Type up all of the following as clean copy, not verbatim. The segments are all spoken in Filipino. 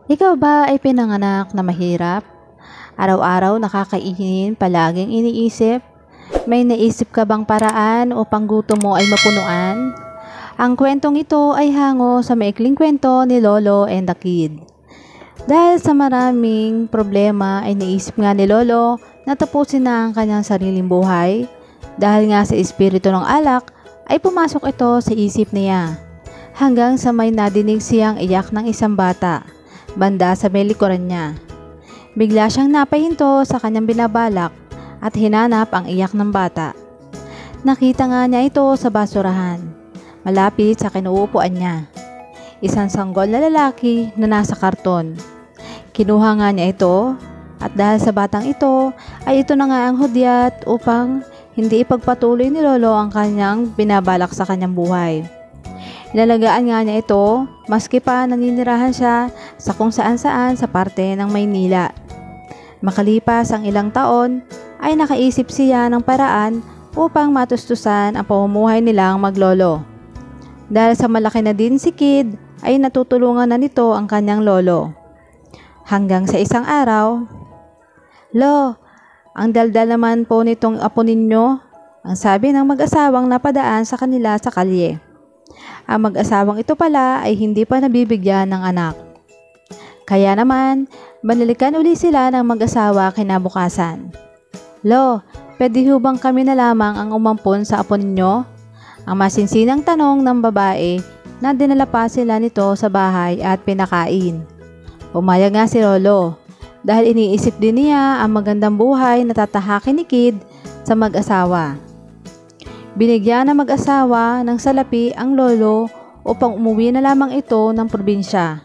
Ikaw ba ay pinanganak na mahirap? Araw-araw nakakainin, palaging iniisip? May naisip ka bang paraan upang gutom mo ay mapunuan? Ang kwentong ito ay hango sa maikling kwento ni Lolo and the Kid. Dahil sa maraming problema ay naisip nga ni Lolo na tapusin na ang kanyang sariling buhay. Dahil nga sa espiritu ng alak ay pumasok ito sa isip niya. Hanggang sa may nadinig siyang iyak ng isang bata, banda sa may likuran niya. Bigla siyang napahinto sa kanyang binabalak at hinanap ang iyak ng bata. Nakita nga niya ito sa basurahan, malapit sa kinuupuan niya. Isang sanggol na lalaki na nasa karton. Kinuha nga niya ito at dahil sa batang ito ay ito na nga ang hudyat upang hindi ipagpatuloy ni Lolo ang kanyang binabalak sa kanyang buhay. Inalagaan nga niya ito maski pa naninirahan siya sa kung saan-saan sa parte ng Maynila. Makalipas ang ilang taon ay nakaisip siya ng paraan upang matustusan ang pamumuhay nilang maglolo. Dahil sa malaki na din si Kid ay natutulungan na nito ang kanyang lolo. Hanggang sa isang araw, "Lo, ang daldal naman po nitong apo ninyo," ang sabi ng mag-asawang napadaan sa kanila sa kalye. Ang mag-asawang ito pala ay hindi pa nabibigyan ng anak. Kaya naman, banalikan uli sila ng mag-asawa kinabukasan. "Lo, pwede hubang kami na lamang ang umampon sa apo ninyo?" Ang masinsinang tanong ng babae na dinala pa sila nito sa bahay at pinakain. Pumayag nga si Lolo dahil iniisip din niya ang magandang buhay na tatahakin ni Kid sa mag-asawa. Binigyan ng mag-asawa ng salapi ang lolo upang umuwi na lamang ito ng probinsya.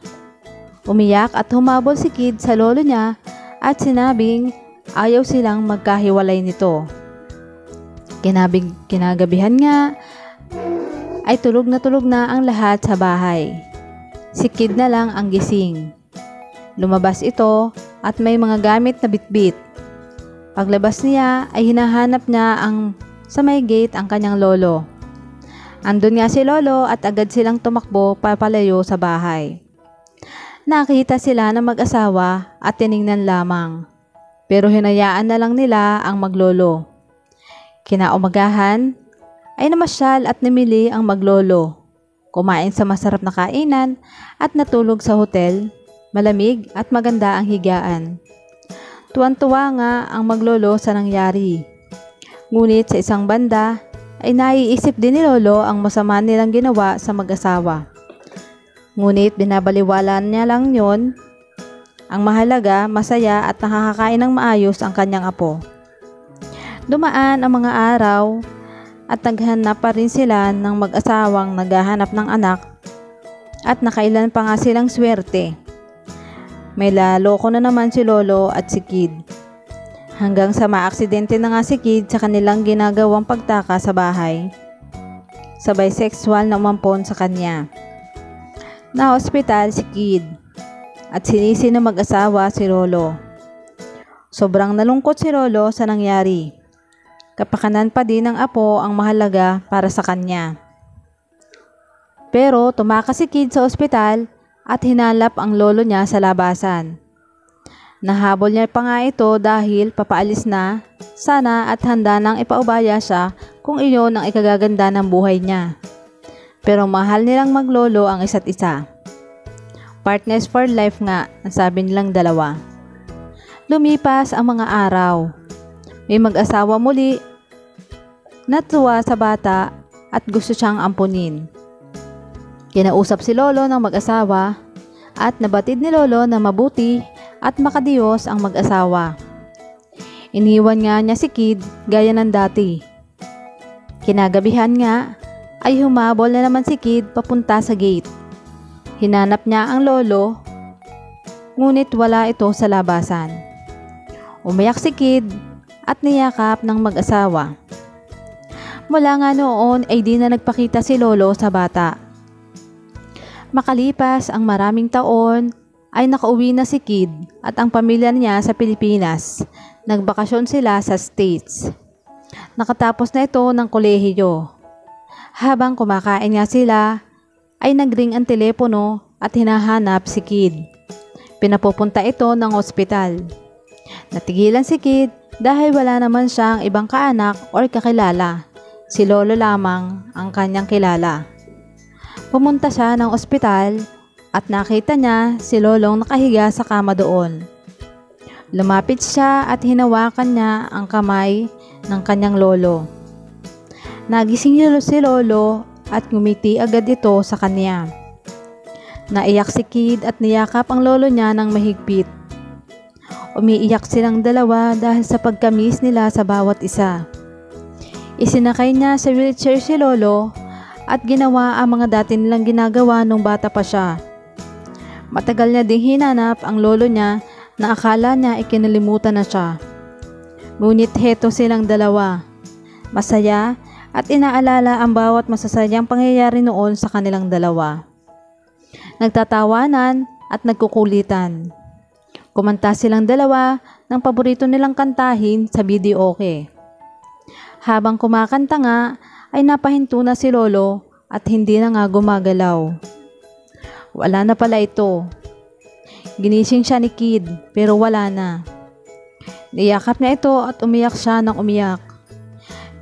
Umiyak at humabol si Kid sa lolo niya at sinabing ayaw silang magkahiwalay nito. Kinagabihan nga ay tulog na ang lahat sa bahay. Si Kid na lang ang gising. Lumabas ito at may mga gamit na bitbit. Paglabas niya ay hinahanap niya sa may gate ang kanyang lolo. Andun nga si Lolo at agad silang tumakbo papalayo sa bahay. Nakita sila ng mag-asawa at tiningnan lamang. Pero hinayaan na lang nila ang maglolo. Kinaumagahan ay namasyal at namili ang maglolo. Kumain sa masarap na kainan at natulog sa hotel. Malamig at maganda ang higaan. Tuwan-tuwa nga ang maglolo sa nangyari. Ngunit sa isang banda ay naiisip din ni Lolo ang masama nilang ginawa sa mag-asawa. Ngunit binabaliwala niya lang yon. Ang mahalaga, masaya at nakakakain ng maayos ang kanyang apo. Dumaan ang mga araw at naghanap pa rin sila ng mag-asawang naghahanap ng anak at nakailan pa nga silang swerte. May laloko na naman si Lolo at si Kid. Hanggang sa maaksidente na nga si Kid sa kanilang ginagawang pagtaka sa bahay. Sabay sexual na umampon sa kanya. Na-hospital si Kid at sinisi ng mag-asawa si Lolo. Sobrang nalungkot si Lolo sa nangyari. Kapakanan pa din ng apo ang mahalaga para sa kanya. Pero tumakas si Kid sa ospital at hinalap ang lolo niya sa labasan. Nahabol niya pa nga ito dahil papaalis na sana at handa nang ipaubaya siya kung iyon ang ikagaganda ng buhay niya. Pero mahal nilang maglolo ang isa't isa. Partners for life nga ang sabi nilang dalawa. Lumipas ang mga araw. May mag-asawa muli, natuwa sa bata at gusto siyang ampunin. Kinausap si Lolo ng mag-asawa at nabatid ni Lolo na mabuti at makadiyos ang mag-asawa. Iniwan nga niya si Kid gaya ng dati. Kinagabihan nga ay humabol na naman si Kid papunta sa gate. Hinanap niya ang lolo, ngunit wala ito sa labasan. Umiyak si Kid at niyakap ng mag-asawa. Mula nga noon ay di na nagpakita si Lolo sa bata. Makalipas ang maraming taon ay nakauwi na si Kid at ang pamilya niya sa Pilipinas. Nagbakasyon sila sa States. Nakatapos na ito ng kolehiyo. Habang kumakain nga sila, ay nagring ang telepono at hinahanap si Kid. Pinapupunta ito ng ospital. Natigilan si Kid dahil wala naman siyang ibang kaanak or kakilala. Si Lolo lamang ang kanyang kilala. Pumunta siya ng ospital at nakita niya si Lolong nakahiga sa kama doon. Lumapit siya at hinawakan niya ang kamay ng kanyang lolo. Nagising si Lolo at ngumiti agad ito sa kanya. Naiyak si Kid at niyakap ang lolo niya ng mahigpit. Umiiyak silang dalawa dahil sa pagkamis nila sa bawat isa. Isinakay niya sa wheelchair si Lolo at ginawa ang mga dati nilang ginagawa nung bata pa siya. Matagal niya ding hinanap ang lolo niya na akala niya ikinalimutan na siya. Ngunit heto silang dalawa, masaya at inaalala ang bawat masasayang pangyayari noon sa kanilang dalawa. Nagtatawanan at nagkukulitan. Kumanta silang dalawa ng paborito nilang kantahin sa videoke. Habang kumakanta nga ay napahinto na si Lolo at hindi na nga gumagalaw. Wala na pala ito. Ginising siya ni Kid pero wala na. Niyakap niya ito at umiyak siya ng umiyak.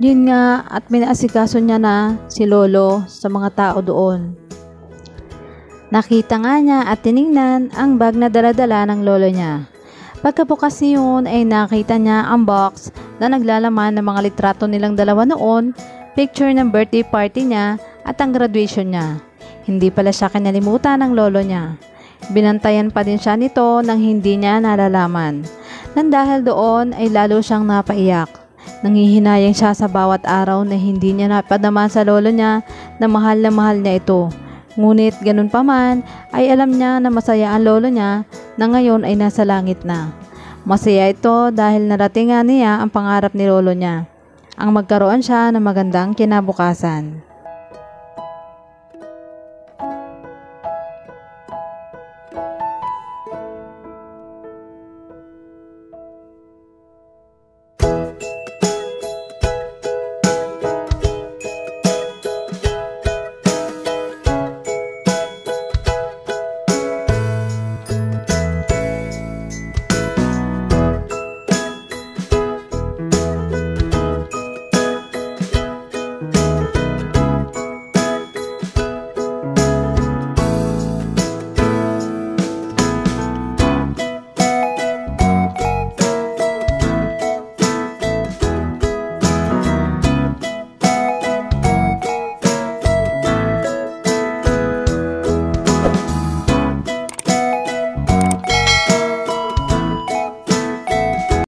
Yun nga at minaasikaso niya na si Lolo sa mga tao doon. Nakita nga niya at tiningnan ang bag na daladala ng lolo niya. Pagkabukas niyon ay nakita niya ang box na naglalaman ng mga litrato nilang dalawa noon, picture ng birthday party niya at ang graduation niya. Hindi pala siya kinalimutan ng lolo niya. Binantayan pa din siya nito nang hindi niya nalalaman. Nang dahil doon ay lalo siyang napaiyak. Nanghihinayang siya sa bawat araw na hindi niya napadama sa lolo niya na mahal niya ito. Ngunit ganun pa man ay alam niya na masaya ang lolo niya na ngayon ay nasa langit na. Masaya ito dahil narating nga niya ang pangarap ni lolo niya, ang magkaroon siya ng magandang kinabukasan.